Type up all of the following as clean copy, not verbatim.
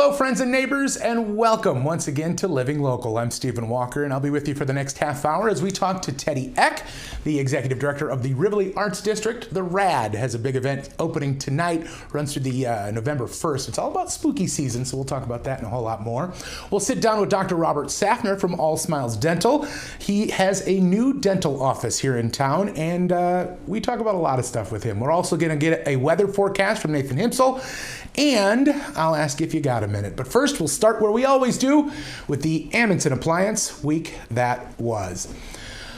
Hello, friends and neighbors, and welcome once again to Living Local. I'm Stephen Walker, and I'll be with you for the next half hour as we talk to Teddy Eck, the Executive Director of the Rivoli Arts District. The RAD has a big event opening tonight, runs through the November 1st. It's all about spooky season, so we'll talk about that and a whole lot more. We'll sit down with Dr. Robert Safner from All Smiles Dental. He has a new dental office here in town, and we talk about a lot of stuff with him. We're also going to get a weather forecast from Nathan Himsel, and I'll ask if you got a minute. But first, we'll start where we always do, with the Amundsen Appliance Week that was.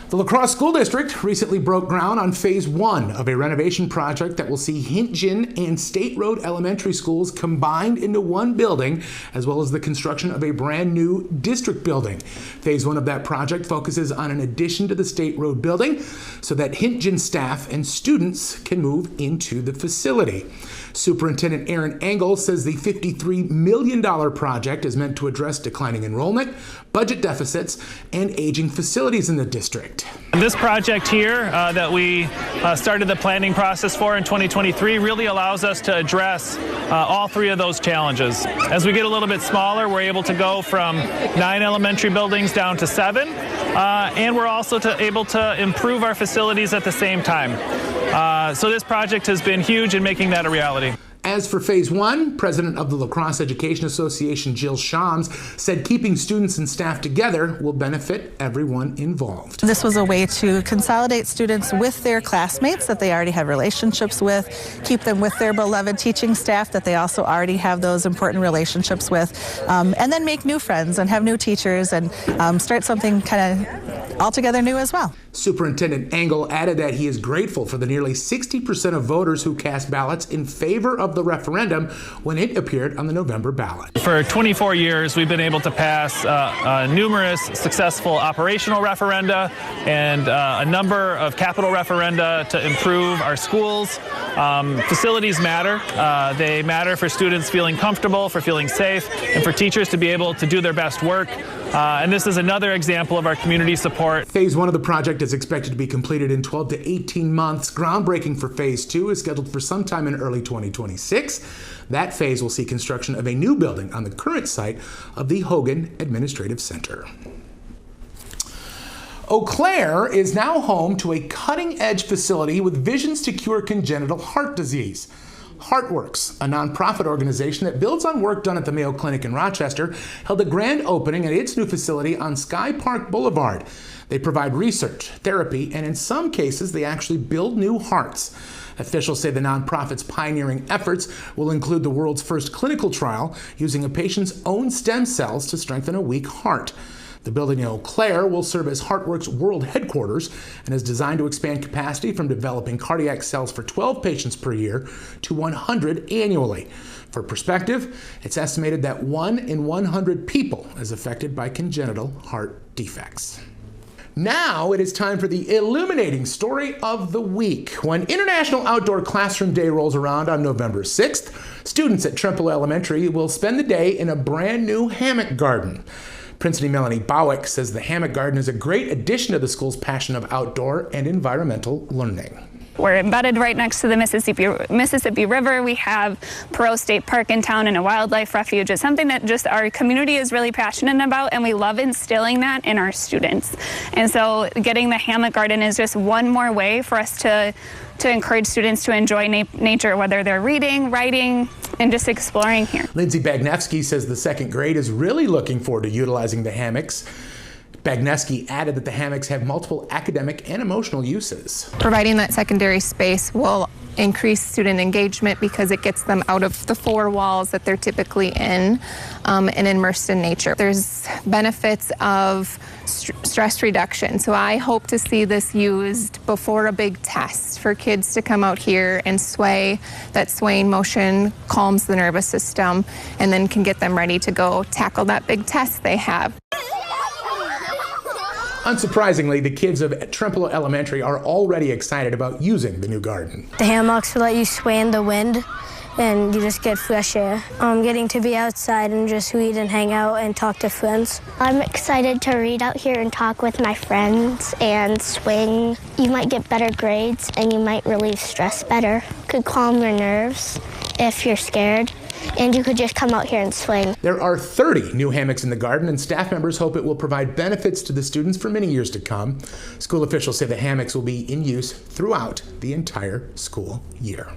The La Crosse School District recently broke ground on Phase 1 of a renovation project that will see Hintgen and State Road Elementary Schools combined into one building, as well as the construction of a brand new district building. Phase 1 of that project focuses on an addition to the State Road building so that Hintgen staff and students can move into the facility. Superintendent Aaron Engel says the $53 million project is meant to address declining enrollment, budget deficits, and aging facilities in the district. This project here that we started the planning process for in 2023 really allows us to address all three of those challenges. As we get a little bit smaller, we're able to go from 9 elementary buildings down to 7, and we're also able to improve our facilities at the same time. So this project has been huge in making that a reality. As for Phase 1, President of the La Crosse Education Association, Jill Shams, said keeping students and staff together will benefit everyone involved. This was a way to consolidate students with their classmates that they already have relationships with, keep them with their beloved teaching staff that they also already have those important relationships with, and then make new friends and have new teachers and start something kind of altogether new as well. Superintendent Engel added that he is grateful for the nearly 60% of voters who cast ballots in favor of the referendum when it appeared on the November ballot. For 24 years, we've been able to pass numerous successful operational referenda and a number of capital referenda to improve our schools. Facilities matter. They matter for students feeling comfortable, for feeling safe, and for teachers to be able to do their best work. And this is another example of our community support. Phase 1 of the project is expected to be completed in 12 to 18 months. Groundbreaking for Phase 2 is scheduled for sometime in early 2026. That phase will see construction of a new building on the current site of the Hogan Administrative Center. Eau Claire is now home to a cutting-edge facility with visions to cure congenital heart disease. HeartWorks, a nonprofit organization that builds on work done at the Mayo Clinic in Rochester, held a grand opening at its new facility on Sky Park Boulevard. They provide research, therapy, and in some cases, they actually build new hearts. Officials say the nonprofit's pioneering efforts will include the world's first clinical trial using a patient's own stem cells to strengthen a weak heart. The building in Eau Claire will serve as HeartWorks' world headquarters and is designed to expand capacity from developing cardiac cells for 12 patients per year to 100 annually. For perspective, it's estimated that 1 in 100 people is affected by congenital heart defects. Now it is time for the illuminating story of the week. When International Outdoor Classroom Day rolls around on November 6th, students at Trempealeau Elementary will spend the day in a brand new hammock garden. Principal Melanie Bowick says the hammock garden is a great addition to the school's passion of outdoor and environmental learning. We're embedded right next to the Mississippi River. We have Perot State Park in town and a wildlife refuge. It's something that just our community is really passionate about, and we love instilling that in our students. And so getting the hammock garden is just one more way for us to encourage students to enjoy nature, whether they're reading, writing, and just exploring here. Lindsay Bagnevsky says the second grade is really looking forward to utilizing the hammocks. Bagnevsky added that the hammocks have multiple academic and emotional uses. Providing that secondary space will increase student engagement because it gets them out of the 4 walls that they're typically in and immersed in nature. There's benefits of stress reduction, so I hope to see this used before a big test for kids to come out here and sway. That swaying motion calms the nervous system and then can get them ready to go tackle that big test they have. Unsurprisingly, the kids of Trempealeau Elementary are already excited about using the new garden. The hammocks will let you sway in the wind, and you just get fresh air. Getting to be outside and just read and hang out and talk to friends. I'm excited to read out here and talk with my friends and swing. You might get better grades, and you might relieve stress better. Could calm your nerves if you're scared. and you could just come out here and swing. There are 30 new hammocks in the garden, and staff members hope it will provide benefits to the students for many years to come. School officials say the hammocks will be in use throughout the entire school year.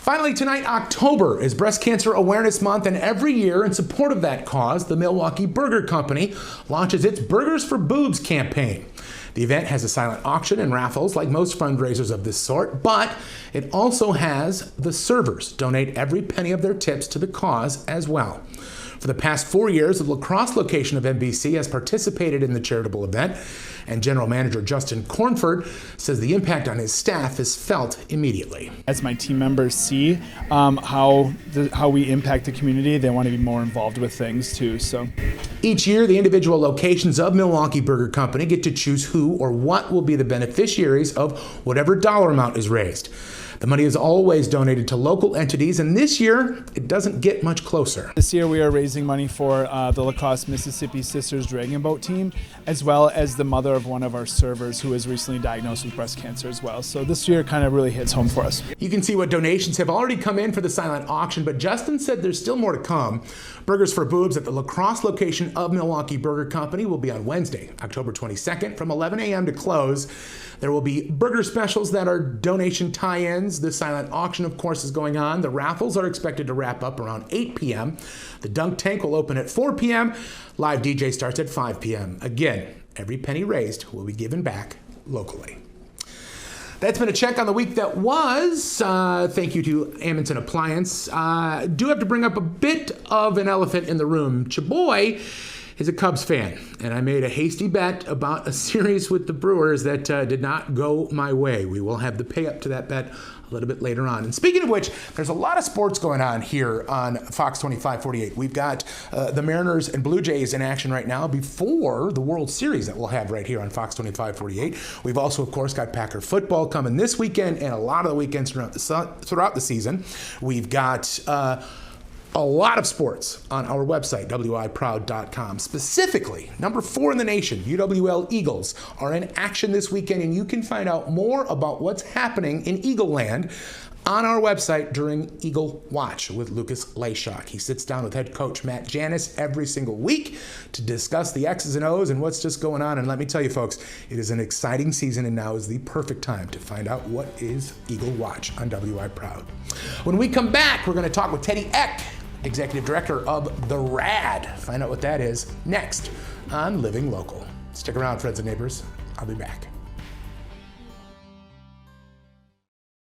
Finally tonight, October is Breast Cancer Awareness Month, and every year in support of that cause, the Milwaukee Burger Company launches its Burgers for Boobs campaign. The event has a silent auction and raffles like most fundraisers of this sort, but it also has the servers donate every penny of their tips to the cause as well. For the past 4 years, the La Crosse location of NBC has participated in the charitable event, and General Manager Justin Cornford says the impact on his staff is felt immediately. As my team members see how we impact the community, they want to be more involved with things too. So each year, the individual locations of Milwaukee Burger Company get to choose who or what will be the beneficiaries of whatever dollar amount is raised. The money is always donated to local entities, and this year, it doesn't get much closer. This year we are raising money for the La Crosse, Mississippi Sisters Dragon Boat team, as well as the mother of one of our servers who was recently diagnosed with breast cancer as well. So this year kind of really hits home for us. You can see what donations have already come in for the silent auction, but Justin said there's still more to come. Burgers for Boobs at the La Crosse location of Milwaukee Burger Company will be on Wednesday, October 22nd from 11 a.m. to close. There will be burger specials that are donation tie-ins. The silent auction, of course, is going on. The raffles are expected to wrap up around 8 p.m. The dunk tank will open at 4 p.m. Live DJ starts at 5 p.m. Again, every penny raised will be given back locally. That's been a check on the week that was. Thank you to Amundsen Appliance. Do have to bring up a bit of an elephant in the room. Chaboy is a Cubs fan, and I made a hasty bet about a series with the Brewers that did not go my way. We will have the pay up to that bet a little bit later on. And speaking of which, there's a lot of sports going on here on Fox 2548. We've got the Mariners and Blue Jays in action right now before the World Series that we'll have right here on Fox 2548. We've also, of course, got Packer football coming this weekend and a lot of the weekends throughout the season. We've got a lot of sports on our website, wiproud.com. Specifically, number 4 in the nation, UWL Eagles, are in action this weekend, and you can find out more about what's happening in Eagle Land on our website during Eagle Watch with Lucas Layshock. He sits down with head coach Matt Janis every single week to discuss the X's and O's and what's just going on. And let me tell you, folks, it is an exciting season, and now is the perfect time to find out what is Eagle Watch on WI Proud. When we come back, we're going to talk with Teddy Eck, Executive Director of the RAD. Find out what that is next on Living Local. Stick around, friends and neighbors. I'll be back.